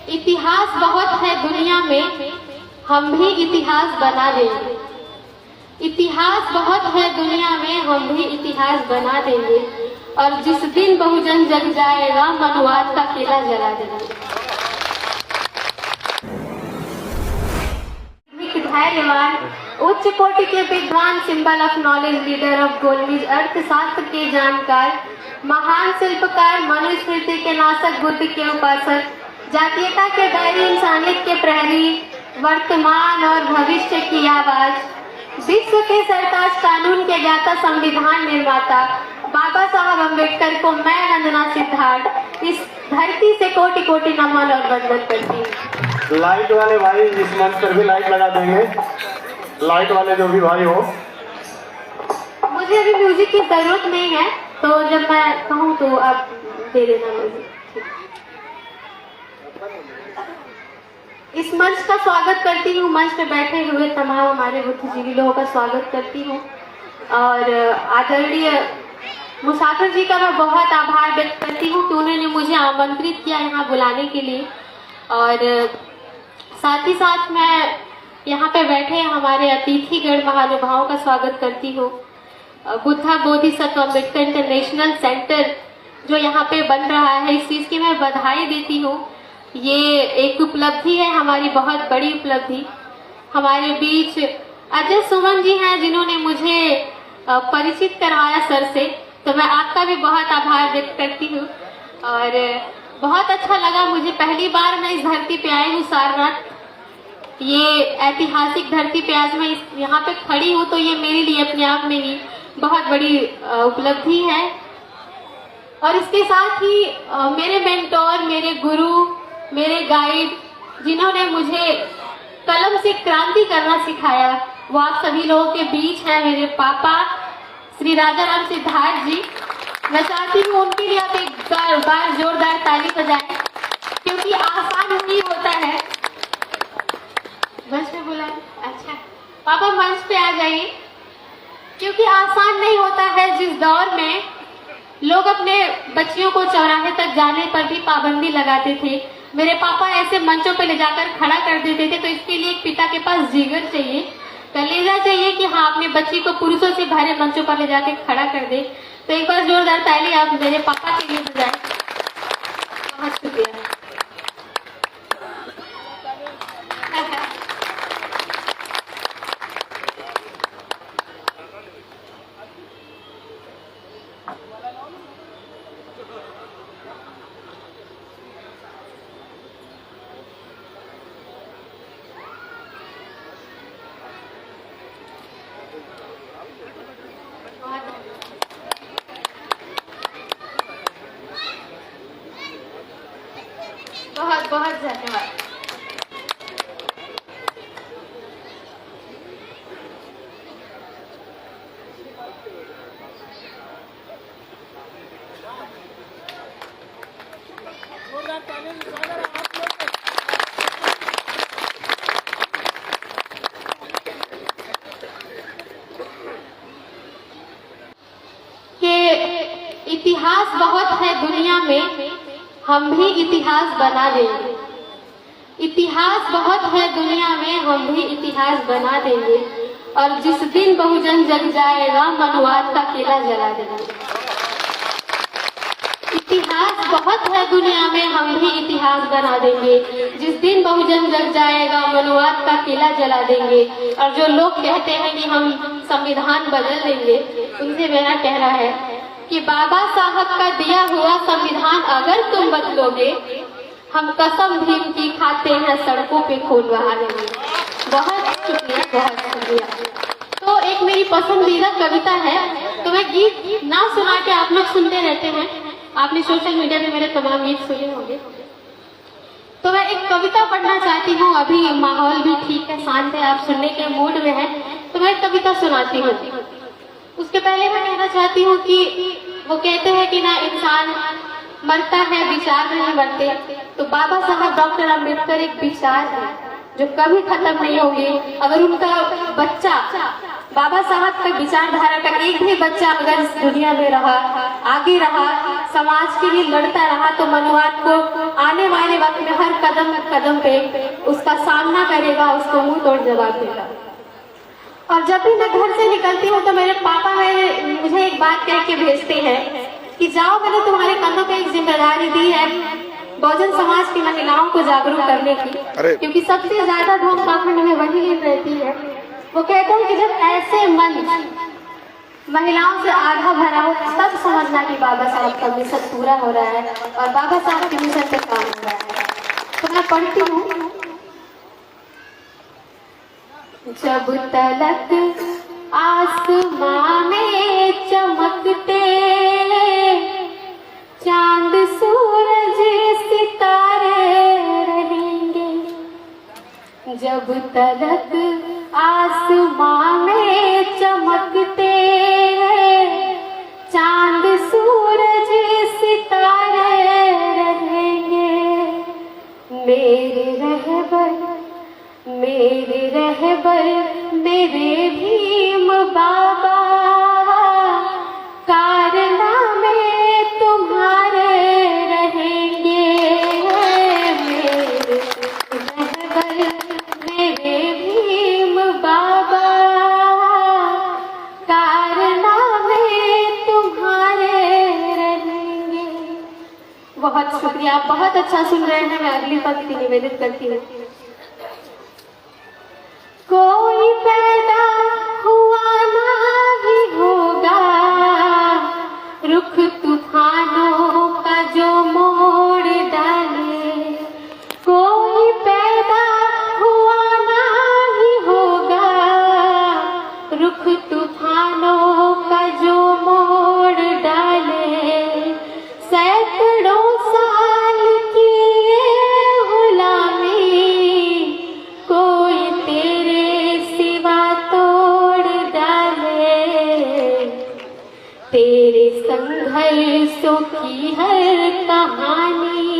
इतिहास बहुत है दुनिया में, हम भी इतिहास बना देंगे। इतिहास बहुत है दुनिया में, हम भी इतिहास बना देंगे। और जिस दिन बहुजन जग जाएगा, मनुवाद का किला जला देंगे। धैर्यवान, उच्च कोटि के विद्वान, symbol of knowledge, leader of गोलमेज, अर्थशास्त्र के जानकार, महान शिल्पकार, मनुस्मृति के नाशक, बुद्ध के उपासक, जातीयता के डायरी, इंसानियत के प्रहरी, वर्तमान और भविष्य की आवाज, विश्व के सरताज, कानून के ज्ञाता, संविधान निर्माता बाबा साहब अम्बेडकर को मैं वंदना सिद्धार्थ इस धरती से कोटि कोटि नमन और वंदन करती हूँ। लाइट वाले भाई इस मंच पर भी लाइट लगा देंगे। लाइट वाले जो भी भाई हो, मुझे अभी म्यूजिक की जरूरत नहीं है, तो जब मैं कहूँ तो आप दे देना म्यूजिक। इस मंच का स्वागत करती हूँ, मंच पे बैठे हुए तमाम हमारे बुद्धिजीवी लोगों का स्वागत करती हूँ। और आदरणीय मुसाफिर जी का मैं बहुत आभार व्यक्त करती हूँ कि उन्होंने मुझे आमंत्रित किया यहाँ बुलाने के लिए। और साथ ही साथ मैं यहाँ पे बैठे हमारे अतिथिगण महानुभावों का स्वागत करती हूँ। बुद्धा बोधिसत्व अम्बेडकर इंटरनेशनल सेंटर जो यहाँ पे बन रहा है, इस चीज की मैं बधाई देती हूँ। ये एक उपलब्धि है, हमारी बहुत बड़ी उपलब्धि। हमारे बीच अजय सुमन जी हैं जिन्होंने मुझे परिचित करवाया सर से, तो मैं आपका भी बहुत आभार व्यक्त करती हूँ। और बहुत अच्छा लगा, मुझे पहली बार मैं इस धरती पे आई हूँ सारनाथ। ये ऐतिहासिक धरती पे आज मैं यहाँ पे खड़ी हूँ, तो ये मेरे लिए अपने आप में ही बहुत बड़ी उपलब्धि है। और इसके साथ ही मेरे मेंटोर, मेरे गुरु, मेरे गाइड, जिन्होंने मुझे कलम से क्रांति करना सिखाया, वो आप सभी लोगों के बीच हैं। मेरे पापा श्री राजा राम सिद्धार्थ जी, मैं चाहती हूँ उनके लिए आप एक बार जोरदार ताली बजाएं, क्योंकि आसान नहीं होता है। मंच पे बुलाएं? अच्छा पापा मंच पे आ जाइए, क्योंकि आसान नहीं होता है। जिस दौर में लोग अपने बच्चियों को चौराहे तक जाने पर भी पाबंदी लगाते थे, मेरे पापा ऐसे मंचों पे ले जाकर खड़ा कर देते थे। तो इसके लिए एक पिता के पास जिगर चाहिए, कलेजा चाहिए कि हाँ अपने बच्ची को पुरुषों से भरे मंचों पर ले जाकर खड़ा कर दे। तो एक बार जोरदार ताली आप मेरे पापा के लिए बजाएं। बहुत शुक्रिया। बहुत बहुत धन्यवाद। इतिहास बहुत है दुनिया में, हम भी इतिहास बना देंगे। इतिहास बहुत है दुनिया में, हम भी इतिहास बना देंगे। और जिस दिन बहुजन जग जाएगा, मनुवाद का किला जला देंगे। इतिहास बहुत है दुनिया में, हम भी इतिहास बना देंगे। जिस दिन बहुजन जग जाएगा, मनुवाद का किला जला देंगे। और जो लोग कहते हैं कि हम संविधान बदल देंगे, उनसे मेरा कहना है कि बाबा साहब का दिया हुआ संविधान अगर तुम बदलोगे, हम कसम भीम की खाते हैं, सड़कों पे खून बहा देंगे। बहुत शुक्रिया, बहुत शुक्रिया। तो एक मेरी पसंदीदा कविता है, तो मैं गीत ना सुना के आप लोग सुनते रहते हैं, आपने सोशल मीडिया पे मेरे तमाम गीत सुने होंगे, तो मैं एक कविता पढ़ना चाहती हूँ। अभी माहौल भी ठीक है, शांत है, आप सुनने के मूड में है, तो मैं एक कविता सुनाती हूँ। उसके पहले मैं कहना चाहती हूँ कि वो कहते हैं कि ना इंसान मरता है, विचार नहीं मरते। तो बाबा साहब डॉक्टर अम्बेडकर एक विचार है जो कभी खत्म नहीं होंगे। अगर उनका बच्चा, बाबा साहब का विचारधारा का एक भी बच्चा अगर इस दुनिया में रहा, आगे रहा, समाज के लिए लड़ता रहा, तो मनुवाद को आने वाले वाले वक्त में हर कदम कदम पे उसका सामना करेगा, उसको मुंह तोड़ जवाब देगा। और जब भी मैं घर से निकलती हूँ तो मेरे पापा मुझे एक बात कह के भेजते हैं कि जाओ, मैंने तुम्हारे कंधों पे एक जिम्मेदारी दी है बहुजन समाज की महिलाओं को जागरूक करने की, क्योंकि सबसे ज्यादा धूम पाखंड में वही रहती है। वो कहते हैं कि जब ऐसे मन महिलाओं से आधा भरा हो तब समझना कि बाबा साहब का मिशन पूरा हो रहा है और बाबा साहब के मिशन पे काम हो रहा है। तो मैं पढ़ती हूँ, जब तलक आसमां में चमकते चांद सूरज सितारे रहेंगे, जब तलक आसमां में चमकते चांद सूरज सितारे रहेंगे, मेरे रहबर मेरे भीम बाबा कारनामे तुम्हारे रहेंगे, मेरे रहबर मेरे भीम बाबा कारनामे तुम्हारे रहेंगे। बहुत शुक्रिया, आप बहुत अच्छा सुन रहे हैं। मैं अगली पंक्ति निवेदित करती हूँ। कोई पैदा हुआ ना ही होगा रुख तूफानों का जो मोड़ डाले, कोई पैदा हुआ ना ही होगा रुख तूफानों का जो मोड़ डाले, सैकड़ों साल की ये गुलामी कोई तेरे सिवा तोड़ डाले, तेरे संघर्षों की हर कहानी,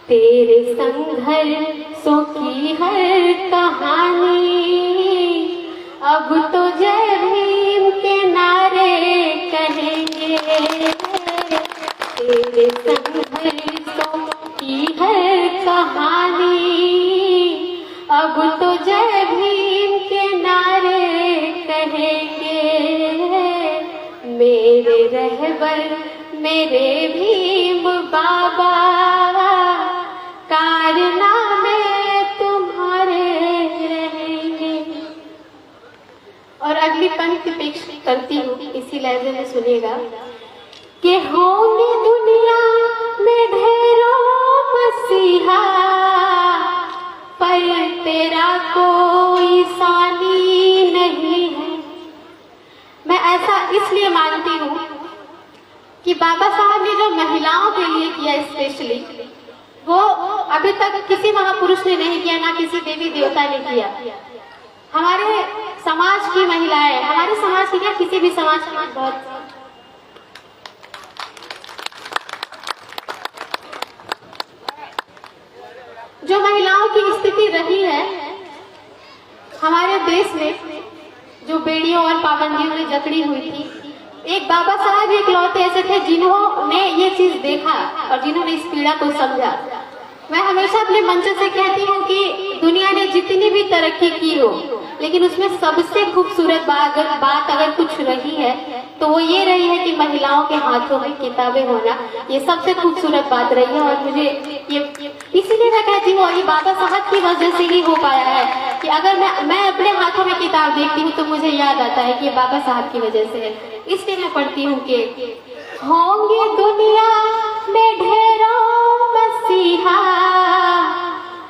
तेरे संघर्षों की हर कहानी अब तो जय भीम के नारे कहेंगे, तेरे संघर्षों की हर कहानी अब तो जय भीम के नारे कहेंगे, मेरे रहबर मेरे भीम बाबा कारनामे तुम्हारे रहेंगे। और अगली पंक्ति पेश करती हूँ, इसी लहजे में सुनिएगा कि होंगे दुनिया में ढेरों मसीहा पर तेरा कोई सानी नहीं है। मैं ऐसा इसलिए मानती हूँ कि बाबा साहब ने जो महिलाओं के लिए किया स्पेशली, वो अभी तक किसी महापुरुष ने नहीं किया, ना किसी देवी देवता ने किया। हमारे समाज की महिलाएं, हमारे समाज की क्या, किसी भी समाज की बहुत जो महिलाओं की स्थिति रही है हमारे देश में, जो बेड़ियों और पाबंदियों में जकड़ी हुई थी, एक बाबा साहब इकलौते ऐसे थे जिन्होंने ये चीज देखा और जिन्होंने इस पीड़ा को समझा। मैं हमेशा अपने मंच से कहती हूँ कि दुनिया ने जितनी भी तरक्की की हो, लेकिन उसमें सबसे खूबसूरत बात अगर कुछ रही है तो वो ये रही है कि महिलाओं के हाथों में किताबें होना, ये सबसे खूबसूरत बात रही है। और मुझे ये इसीलिए मैं कहती हूँ, और ये बाबा साहब की वजह से ही हो पाया है कि अगर मैं अपने हाथों में किताब देखती हूँ तो मुझे याद आता है कि बाबा साहब की वजह से है। इसलिए मैं पढ़ती हूँ कि होंगे दुनिया में ढेरों मसीहा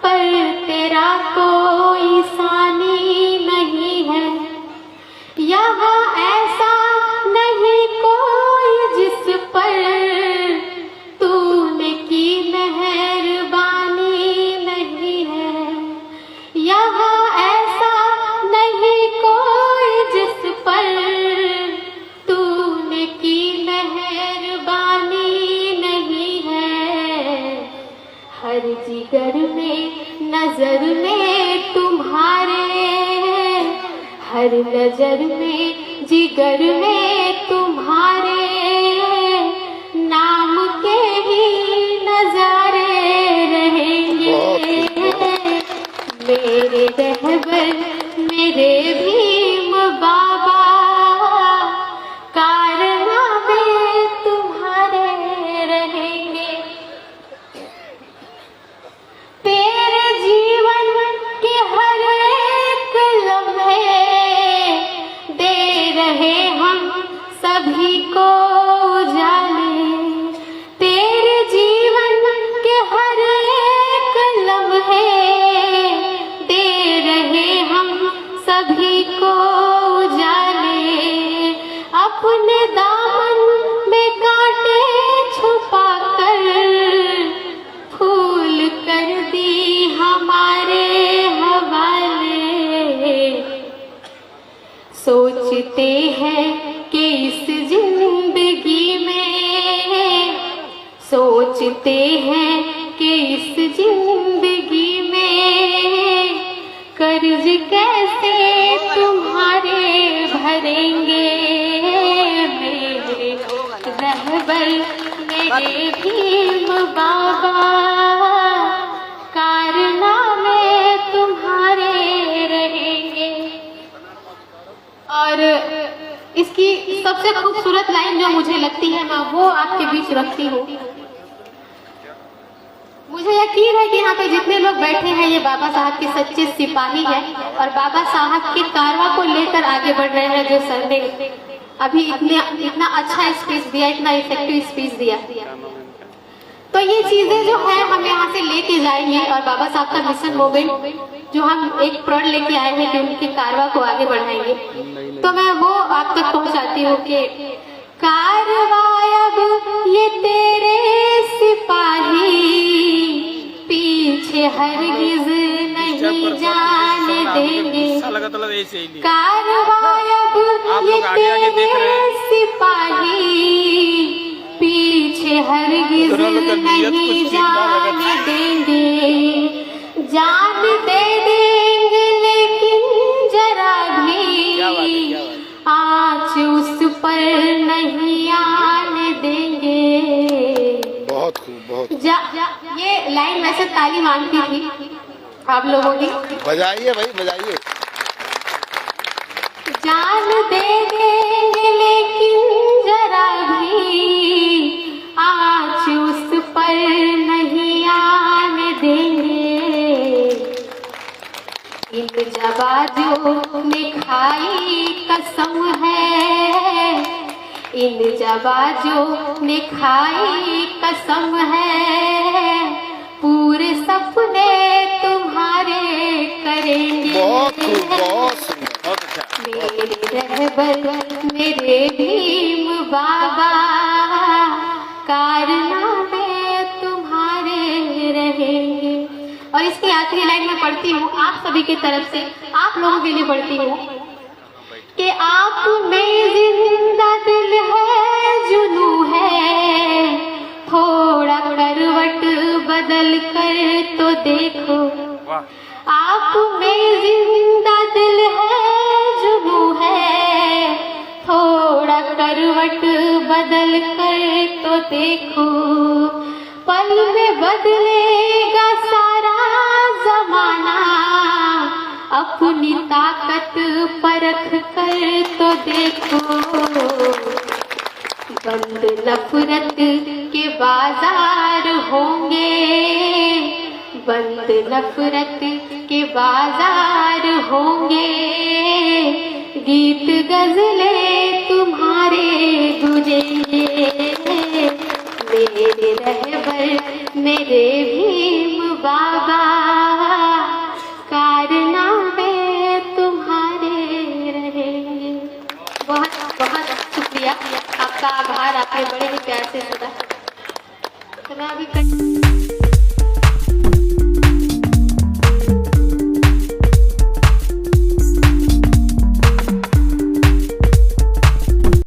पर तेरा कोई सानी नहीं है, यहाँ ऐसा नहीं कोई जिस पर तूने की मेहरबानी नहीं है, यहाँ ऐसा नहीं कोई जिस पर तूने की मेहरबानी नहीं है, हर जिगर में नजर में तुम्हारे, हर नजर में जिगर में तुम्हारे नाम के ही नजारे मेरे रहबर मेरे भीम बाबा, कारनामे तुम्हारे रहेंगे। तेरे जीवन के हर एक लम्हे दे रहे हम सभी को उजाले। तेरे जीवन के हर एक लम्हे दे रहे हम सभी को उजाले। अपने दामन में कांटे छुपा कर फूल कर दी हमारे हवाले। सोचते हैं कि इस जिंदगी में, सोचते हैं कि इस जिंदगी में कर्ज कैसे तुम्हारे भरेंगे। मेरे रहबर मेरे भीम बाबा, कारनामे तुम्हारे रहेंगे। और इसकी सबसे खूबसूरत लाइन जो मुझे लगती है मैं वो आपके बीच रखती हूँ। मुझे यकीन है कि यहाँ पे जितने लोग बैठे हैं ये बाबा साहब के सच्चे सिपाही हैं और बाबा साहब के कारवा को लेकर आगे बढ़ रहे हैं, जो सर ने अभी इतना अच्छा स्पीच दिया, इतना इफेक्टिव स्पीच दिया। तो ये चीजें जो है हम यहाँ से लेके जाएंगे और बाबा साहब का मिशन मूवमेंट जो हम एक प्रण लेके आए हैं कि उनके कारवा को आगे बढ़ाएंगे, तो मैं वो आप तक पहुँचाती हूँ कि कारवा अब ये तेरे सिपाही पीछे हरगिज नहीं जाने देंगे। कारवा अब ये तेरे सिपाही पीछे हरगिज नहीं जाने देंगे। जान दे देंगे लेकिन जरा भी आँच उस पर नहीं आने देंगे। बहुत खूब, बहुत ये लाइन वैसे ताली मांगती थी आप लोगों की, बजाइए भाई बजाइए। जान दे देंगे लेकिन जरा भी आँच उस पर नहीं आने देंगे। इन जबाजों ने खाई कसम है, इन जबाजों ने खाई कसम है, पूरे सपने तुम्हारे करेंगे। मेरे रहबर मेरे भीम बाबा, कारनामे तुम्हारे रहेंगे। और इसकी आखिरी लाइन में पढ़ती हूँ आप सभी की तरफ से, आप लोगों के लिए पढ़ती हूँ कि आप में जिंदा दिल है, जुनू है, थोड़ा करवट बदल कर तो देखो। आप में जिंदा दिल है, जुनू है, थोड़ा करवट बदल कर तो देखो। पल में बदलेगा सारा जमाना, अपनी ताकत परख कर तो देखो। बंद नफरत के बाजार होंगे, बंद नफरत के बाजार होंगे, गीत गजलें तुम्हारे गुजेंगे। मेरे रहबर मेरे भीम बाबा, कारनामे तुम्हारे रहेंगे। बहुत बहुत शुक्रिया, आपका आभार, आपने बड़े ही प्यार से सुना। तो मैं अभी